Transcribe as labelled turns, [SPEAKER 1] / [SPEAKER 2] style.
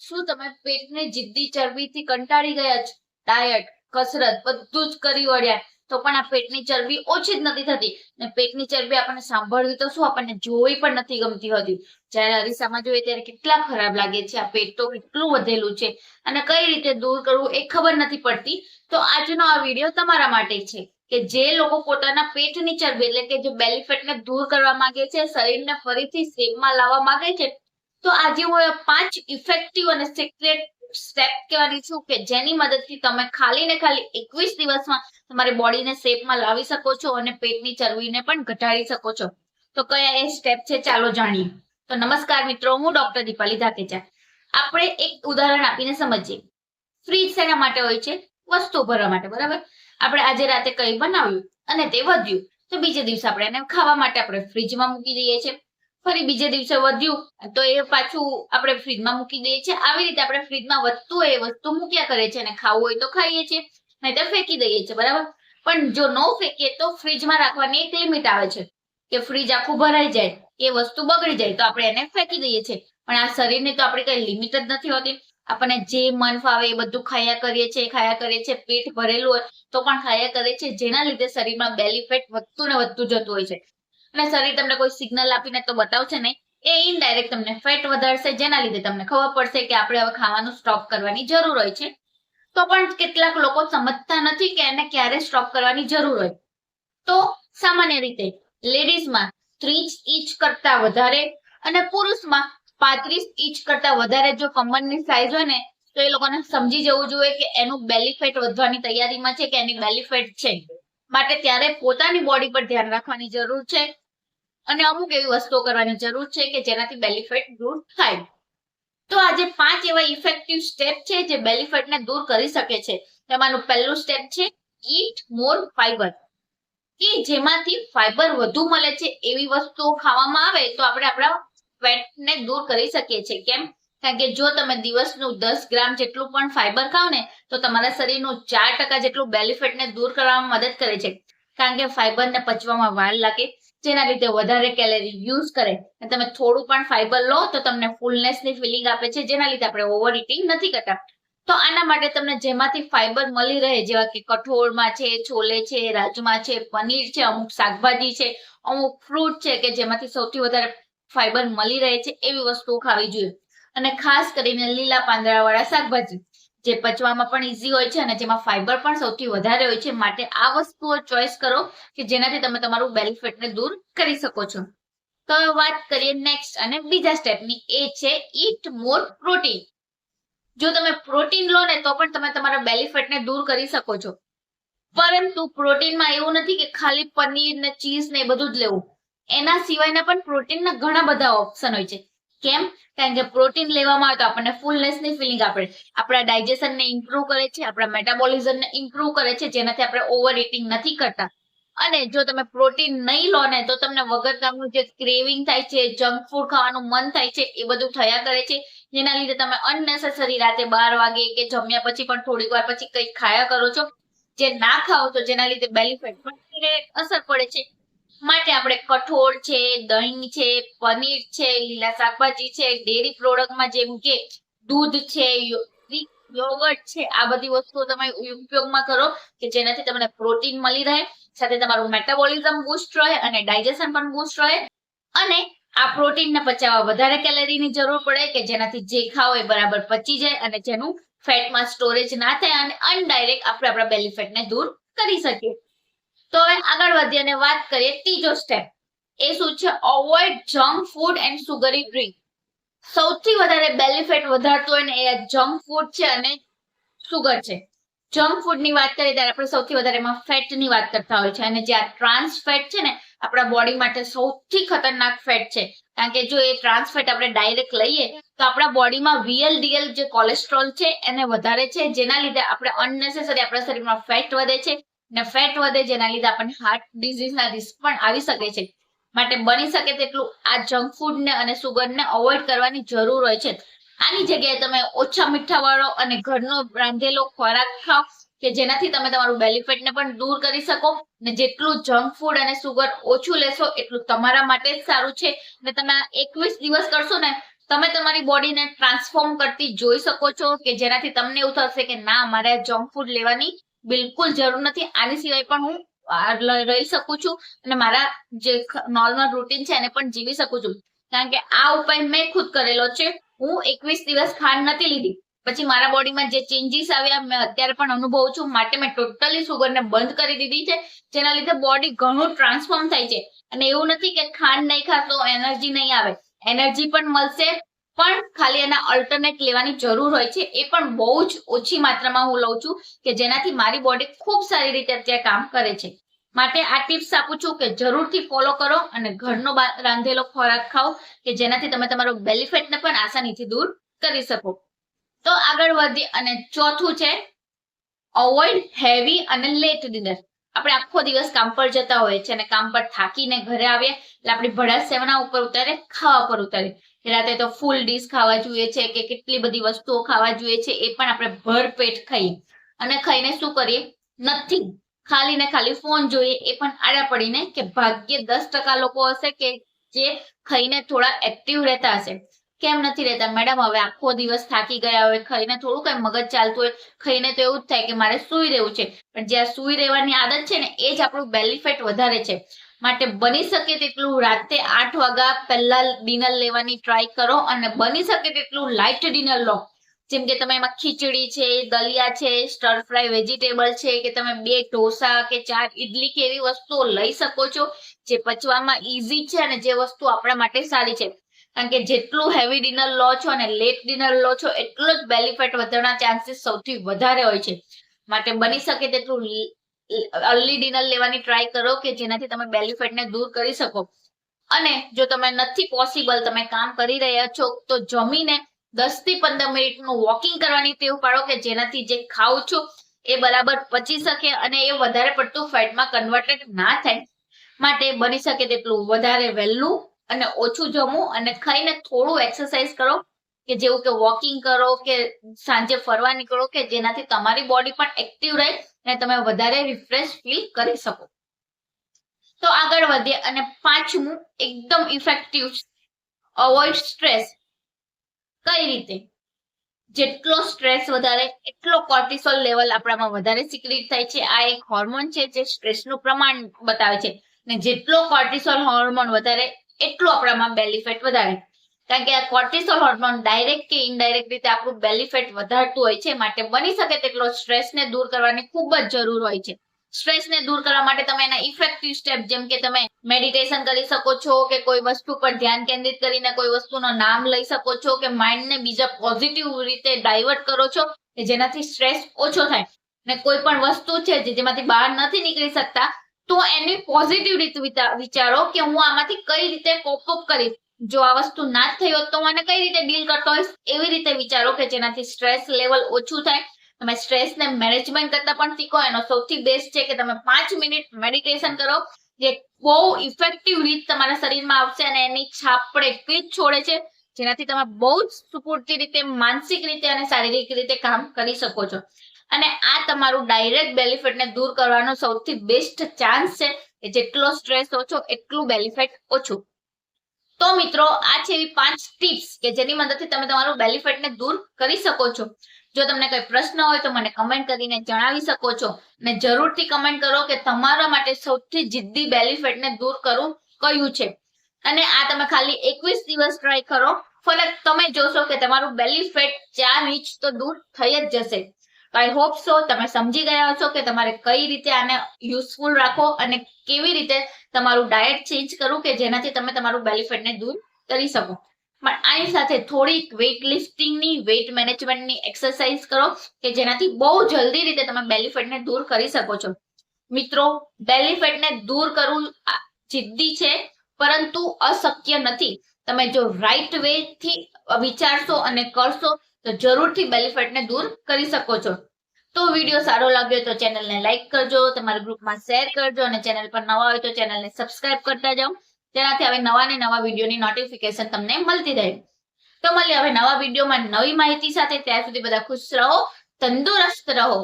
[SPEAKER 1] શું તમે પેટની જિદ્દી ચરબીથી કંટાળી ગયા છો? ડાયટ, કસરત બધું જ કરી વળ્યા તો પણ આ પેટની ચરબી ઓછી જ નથી થતી ને પેટની ચરબી આપણને સાંભળવી તો શું આપણને જોવી પણ નથી ગમતી હોતી. જ્યારે અરીસામાં જોઈએ ત્યારે કેટલા ખરાબ લાગે છે. આ પેટ તો કેટલું વધેલું છે અને કઈ રીતે દૂર કરવું એ ખબર નથી પડતી. તો આજનો આ વિડીયો તમારા માટે છે કે જે લોકો પોતાના પેટની ચરબી એટલે કે જે બેલી ફેટને દૂર કરવા માંગે છે, શરીરને ફરીથી શેપમાં લાવવા માંગે છે, તો આજે હું 5 ઇફેક્ટિવ અને સિક્રેટ સ્ટેપ કહેવાની છું કે જેની મદદથી તમે ખાલી ને ખાલી 21 દિવસમાં તમારી બોડીને શેપમાં લાવી શકો છો અને પેટની ચરબીને પણ ઘટાડી શકો છો. તો કયા એ સ્ટેપ છે ચાલો જાણીએ. તો નમસ્કાર મિત્રો, હું ડોક્ટર દીપાલી ધાકેચા. આપણે એક ઉદાહરણ આપીને સમજીએ. ફ્રીજ શેના માટે હોય છે? વસ્તુ ભરવા માટે, બરાબર? આપણે આજે રાતે કંઈ બનાવ્યું અને તે વધ્યું તો બીજે દિવસે આપણે એને ખાવા માટે આપણે ફ્રીજમાં મૂકી દઈએ છીએ. ફરી બીજે દિવસે વધ્યું તો એ પાછું આપણે ફ્રીજમાં મૂકી દઈએ છીએ. આવી રીતે આપણે ફ્રીજમાં વધતું હોય એ વસ્તુ મૂક્યા કરે છે અને ખાવું હોય તો ખાઈએ છીએ, નહીં તો ફેંકી દઈએ છીએ, બરાબર? પણ જો ન ફેંકીએ તો ફ્રીજમાં રાખવાની એક લિમિટ આવે છે કે ફ્રીજ આખું ભરાઈ જાય, એ વસ્તુ બગડી જાય તો આપણે એને ફેંકી દઈએ છીએ. પણ આ શરીરની તો આપણી કઈ લિમિટ જ નથી હોતી. આપણને જે મન ફાવે એ બધું ખાયા કરીએ છીએ. પેટ ભરેલું હોય તો પણ ખાયા કરે છે, જેના લીધે શરીરમાં બેલી ફેટ વધતું ને વધતું જતું હોય છે. અને શરીર તમને કોઈ સિગ્નલ આપીને તો બતાવશે નહીં, એ ઇનડાયરેક્ટ તમને ફેટ વધારશે, જેના લીધે તમને ખબર પડશે કે આપણે હવે ખાવાનું સ્ટોપ કરવાની જરૂર હોય છે. તો પણ કેટલાક લોકો સમજતા નથી કે એને ક્યારે સ્ટોપ કરવાની જરૂર હોય. તો સામાન્ય રીતે લેડીઝમાં 30 ઇંચ કરતા વધારે અને પુરુષમાં 35 ઇંચ કરતા વધારે જો કમરની સાઈઝ હોય ને તો એ લોકોને સમજી જવું જોઈએ કે એનું બેલી ફેટ વધવાની તૈયારીમાં છે કે એની બેલી ફેટ છે. માટે ત્યારે પોતાની બોડી પર ધ્યાન રાખવાની જરૂર છે અને અમુક એવી વસ્તુઓ કરવાની જરૂર છે કે જેનાથી બેલી ફેટ દૂર થાય. તો આજે 5 એવા ઇફેક્ટિવ સ્ટેપ છે જે બેલી ફેટને દૂર કરી શકે છે. તેમાંનું પહેલું સ્ટેપ છે ઈટ મોર ફાઈબર, કે જેમાંથી ફાઈબર વધુ મળે છે એવી વસ્તુઓ ખાવામાં આવે તો આપણે આપણા ફેટને દૂર કરી શકીએ છીએ. કેમ? કારણ કે જો તમે દિવસનું 10 ગ્રામ જેટલું પણ ફાઈબર ખાઓ ને તો તમારા શરીરનું 4% જેટલું બેલી ફેટને દૂર કરવામાં મદદ કરે છે. કારણ કે ફાઈબરને પચવામાં વાર લાગે, જેના લીધે વધારે કેલેરી યુઝ કરે. અને તમે થોડું પણ ફાઈબર લો તો તમને ફૂલનેસની ફિલિંગ આપે છે, જેના લીધે આપણે ઓવર ઇટિંગ નથી કરતા. તો આના માટે તમને જેમાંથી ફાઈબર મળી રહે, જેવા કે કઠોળમાં છે, છોલે છે, રાજમા છે, પનીર છે, અમુક શાકભાજી છે, અમુક ફ્રૂટ છે કે જેમાંથી સૌથી વધારે ફાઈબર મળી રહે છે, એવી વસ્તુઓ ખાવી જોઈએ. અને ખાસ કરીને લીલા પાંદડાવાળા શાકભાજી જે પચવામાં પણ ઈઝી હોય છે અને જેમાં ફાઈબર પણ સૌથી વધારે હોય છે. માટે આ વસ્તુઓ ચોઈસ કરો કે જેનાથી તમે તમારું બેલી ફેટને દૂર કરી શકો છો. તો વાત કરીએ નેક્સ્ટ અને બીજા સ્ટેપની, એ છે ઈટ મોર પ્રોટીન. જો તમે પ્રોટીન લો ને તો પણ તમે તમારા બેલી ફેટને દૂર કરી શકો છો. પરંતુ પ્રોટીનમાં એવું નથી કે ખાલી પનીર ને ચીઝ ને એ બધું જ લેવું. એના સિવાયના પણ પ્રોટીનના ઘણા બધા ઓપ્શન હોય છે. કેમ? કારણ કે પ્રોટીન લેવામાં આવે તો આપણને ફૂલનેસની ફિલિંગ આપે, આપણા ડાયજેશનને ઇમ્પ્રૂવ કરે છે, આપણા મેટાબોલિઝમને ઇમ્પ્રૂવ કરે છે, જેનાથી આપણે ઓવર ઇટિંગ નથી કરતા. અને જો તમે પ્રોટીન નહીં લો ને તો તમને વગર કામનું જે ક્રેવિંગ થાય છે, જંક ફૂડ ખાવાનું મન થાય છે, એ બધું થયા કરે છે, જેના લીધે તમે અનનેસેસરી રાતે 12 વાગે કે જમ્યા પછી પણ થોડીક વાર પછી કંઈક ખાયા કરો છો, જે ના ખાઓ તો જેના લીધે બેલી ફેટ પર અસર પડે છે. માટે આપણે કઠોળ છે, દહીં છે, પનીર છે, લીલા શાકભાજી છે, ડેરી પ્રોડક્ટમાં જેમ કે દૂધ છે, યોગર્ટ છે, આ બધી વસ્તુઓ તમે ઉપયોગમાં કરો કે જેનાથી તમને પ્રોટીન મળી રહે, સાથે તમારું મેટાબોલિઝમ બૂસ્ટ રહે અને ડાયજેશન પણ બૂસ્ટ રહે. અને આ પ્રોટીનને પચાવવા વધારે કેલરીની જરૂર પડે કે જેનાથી જે ખાઓ એ બરાબર પચી જાય અને જેનું ફેટમાં સ્ટોરેજ ના થાય અને અનડાયરેક્ટ આપણે આપણા બેલી ફેટને દૂર કરી શકીએ. તો હવે આગળ વધીએ અને વાત કરીએ ત્રીજો સ્ટેપ. એ શું છે? Avoid junk food and sugary drink. સૌથી વધારે બેલી ફેટ વધારતું હોય ને એ જંક ફૂડ છે અને સુગર છે. જંક ફૂડની વાત કરીએ ત્યારે આપણે સૌથી વધારે એમાં ફેટની વાત કરતા હોય છે, અને જે આ ટ્રાન્સ ફેટ છે ને આપણા બોડી માટે સૌથી ખતરનાક ફેટ છે. કારણ કે જો એ ટ્રાન્સ ફેટ આપણે ડાયરેક્ટ લઈએ તો આપણા બોડીમાં VLDL જે કોલેસ્ટ્રોલ છે એને વધારે છે, જેના લીધે આપણે અનનેસેસરી આપણા શરીરમાં ફેટ વધે છે ને ફેટ વધે જેના લીધે આપણને હાર્ટ ડિઝીઝના રિસ્ક પણ આવી શકે છે. માટે બની શકે તેટલું આ જંક ફૂડને અને સુગરને અવોઇડ કરવાની જરૂર હોય છે. આની જગ્યાએ તમે ઓછા મીઠાવાળો અને ઘરનો રાંધેલો ખોરાક ખાઓ કે જેનાથી તમે તમારું બેલી ફેટને પણ દૂર કરી શકો. ને જેટલું જંક ફૂડ અને સુગર ઓછું લેશો એટલું તમારા માટે જ સારું છે. ને તમે 21 દિવસ કરશો ને તમે તમારી બોડીને ટ્રાન્સફોર્મ કરતી જોઈ શકો છો કે જેનાથી તમને એવું થશે કે ના મારે જંક ફૂડ લેવાની બિલકુલ જરૂર નથી, આની સિવાય પણ હું રહી શકું છું અને મારા જે નોર્મલ રૂટીન છે એને પણ જીવી શકું છું. કારણ કે આ ઉપાય મેં ખુદ કરેલો છે. હું 21 દિવસ ખાંડ નથી લીધી, પછી મારા બોડીમાં જે ચેન્જીસ આવ્યા મેં અત્યારે પણ અનુભવું છું, માટે મેં ટોટલી સુગરને બંધ કરી દીધી છે, જેના લીધે બોડી ઘણું ટ્રાન્સફોર્મ થાય છે. અને એવું નથી કે ખાંડ નહીં ખાતો એનર્જી નહીં આવે, એનર્જી પણ મળશે, પણ ખાલી એના અલ્ટરનેટ લેવાની જરૂર હોય છે, એ પણ બહુ જ ઓછી માત્રામાં હું લઉં છું કે જેનાથી મારી બોડી ખૂબ સારી રીતે અત્યારે કામ કરે છે. માટે આ ટિપ્સ આપું છું કે જરૂરથી ફોલો કરો અને ઘરનો રાંધેલો ખોરાક ખાઓ કે જેનાથી તમે તમારો બેલી ફેટને પણ આસાનીથી દૂર કરી શકો. તો આગળ વધીએ અને ચોથું છે અવોઇડ હેવી અને લેટ ડિનર. આપણે આખો દિવસ કામ પર જતા હોઈએ છીએ અને કામ પર થાકીને ઘરે આવીએ એટલે આપણી ભડાસ સેવના ઉપર ઉતારે, ખાવા પર ઉતારે. રાતે તો ફૂલ ડીશ ખાવા જોઈએ છે કે કેટલી બધી વસ્તુઓ ખાવા જોઈએ છે, એ પણ આપણે ભરપેટ ખાઈએ અને ખાઈને શું કરીએ? નથી, ખાલી ને ખાલી ફોન જોઈએ, એ પણ આડા પડીને કે ભાગ્યે 10% લોકો હશે કે જે ખાઈને થોડા એક્ટિવ રહેતા હશે. કેમ નથી રહેતા મેડમ? હવે આખો દિવસ થાકી ગયા હોય, ખાઈને થોડું કઈ મગજ ચાલતું હોય, ખાઈને તો એવું જ થાય કે મારે સૂઈ રહેવું છે, પણ જ્યાં સૂઈ રહેવાની આદત છે ને એ જ આપણું બેલી ફેટ વધારે છે. માટે બની શકે તેટલું રાતે 8 વાગ્યા પહેલા ડિનર લેવાની ટ્રાય કરો અને બની શકે તેટલું લાઇટ ડિનર લો. જેમ કે તમે એમાં ખીચડી છે, દલિયા છે, સ્ટર ફ્રાય વેજીટેબલ છે, કે તમે 2 ઢોસા કે 4 ઇડલી કે એવી વસ્તુઓ લઈ શકો છો જે પચવામાં ઈઝી છે અને જે વસ્તુ આપણા માટે સારી છે. કારણ કે જેટલું હેવી ડિનર લો છો અને લેટ ડિનર લો છો એટલો જ બેલી ફેટ વધવાના ચાન્સીસ સૌથી વધારે હોય છે. માટે બની શકે તેટલું અર્લી ડિનર લેવાની ટ્રાય કરો કે જેનાથી તમે બેલી ફેટને દૂર કરી શકો. અને જો તમે નથી પોસિબલ, તમે કામ કરી રહ્યા છો, તો જમીને 10 થી 15 મિનિટનું વોકિંગ કરવાની ટેવ પાડો કે જેનાથી જે ખાવ છો એ બરાબર પચી શકે અને એ વધારે પડતું ફેટમાં કન્વર્ટેડ ના થાય. માટે બની શકે તેટલું વધારે વહેલું અને ઓછું જમવું અને ખાઈને થોડું એક્સરસાઇઝ કરો કે જેવું કે વોકિંગ કરો કે સાંજે ફરવા નીકળો કે જેનાથી તમારી બોડી પણ એક્ટિવ રહે અને તમે વધારે રિફ્રેશ ફીલ કરી શકો. તો આગળ વધીએ અને પાંચમું એકદમ ઇફેક્ટિવ, અવોઇડ સ્ટ્રેસ. કઈ રીતે? જેટલો સ્ટ્રેસ વધારે એટલો કોર્ટિસોલ લેવલ આપણામાં વધારે સિક્રેટ થાય છે. આ એક હોર્મોન છે જે સ્ટ્રેસનું પ્રમાણ બતાવે છે અને જેટલો કોર્ટિસોલ હોર્મોન વધારે એટલું આપણામાં બેલી ફેટ વધારે. કારણ કે આ કોર્ટિસોલ હોર્મોન ડાયરેક્ટ કે ઇનડાયરેક્ટ રીતે આપણું બેલી ફેટ વધારતું હોય છે. માટે બની શકે તેટલો સ્ટ્રેસને દૂર કરવાની ખૂબ જ જરૂર હોય છે. સ્ટ્રેસને દૂર કરવા માટે તમે એના ઇફેક્ટિવ સ્ટેપ જેમ કે તમે મેડિટેશન કરી શકો છો કે કોઈ વસ્તુ પર ધ્યાન કેન્દ્રિત કરીને કોઈ વસ્તુનું નામ લઈ શકો છો કે માઇન્ડને બીજા પોઝિટિવ રીતે ડાયવર્ટ કરો છો કે જેનાથી સ્ટ્રેસ ઓછો થાય. ને કોઈ પણ વસ્તુ છે જેમાંથી બહાર નથી નીકળી શકતા તો એની પોઝિટિવ રીતે વિચારો કે હું આમાંથી કઈ રીતે કોપ અપ કરીશ. જો આ વસ્તુ ના જ થઈ હોત તો મને કઈ રીતે ડીલ કરતો હોઈશ, એવી રીતે વિચારો કે જેનાથી સ્ટ્રેસ લેવલ ઓછું થાય. તમે સ્ટ્રેસને મેનેજમેન્ટ કરતા પણ શીખો. એનો સૌથી બેસ્ટ છે કે તમે 5 મિનિટ મેડિટેશન કરો, જે બહુ ઇફેક્ટિવ રીત તમારા શરીરમાં આવશે અને એની છાપ પણ એટલી જ છોડે છે જેનાથી તમે બહુ જ સ્ફૂર્તિ રીતે, માનસિક રીતે અને શારીરિક રીતે કામ કરી શકો છો. અને આ તમારું ડાયરેક્ટ બેલી ફેટને દૂર કરવાનો સૌથી બેસ્ટ ચાન્સ છે કે જેટલો સ્ટ્રેસ ઓછો એટલું બેલી ફેટ ઓછું. તો મિત્રો આ છે એવી 5 ટિપ્સ કે જેની મદદથી તમે તમારું બેલી ફેટને દૂર કરી શકો છો. જો તમને કોઈ પ્રશ્ન હોય તો મને કમેન્ટ કરીને જણાવી શકો છો અને જરૂરથી કમેન્ટ કરો કે તમારા માટે સૌથી જિદ્દી બેલી ફેટને દૂર કરવું કયું છે. અને આ તમે ખાલી 21 દિવસ ટ્રાય કરો, ફરક તમે જોશો કે તમારું બેલી ફેટ 4 ઇંચ તો દૂર થઈ જ જશે. આઈ હોપ સો તમે સમજી ગયા હશો કે તમારે કઈ રીતે આને યુઝફુલ રાખો અને કેવી રીતે તમારું ડાયટ ચેન્જ કરવું કે જેનાથી તમે તમારું બેલી ફેટને દૂર કરી શકો. પણ આની સાથે થોડીક વેઇટ લિફ્ટિંગની, વેઇટ મેનેજમેન્ટની એક્સરસાઇઝ કરો કે જેનાથી બહુ જલ્દી રીતે તમે બેલી ફેટને દૂર કરી શકો છો. મિત્રો, બેલી ફેટને દૂર કરવું જિદ્દી છે પરંતુ અશક્ય નથી. તમે જો રાઈટ વે થી વિચારશો અને કરશો તો જરૂરથી બેલી ફેટને દૂર કરી શકો છો. તો વિડીયો સારો લાગ્યો તો ચેનલને લાઈક કરજો, તમારા ગ્રુપમાં શેર કરજો અને ચેનલ પર નવા હોય તો ચેનલને સબસ્ક્રાઇબ કરતા જાઓ, જેનાથી હવે નવા ને નવા વિડીયોની નોટિફિકેશન તમને મળતી રહે. તો મળીએ હવે નવા વિડીયોમાં નવી માહિતી સાથે. ત્યાં સુધી બધા ખુશ રહો, તંદુરસ્ત રહો.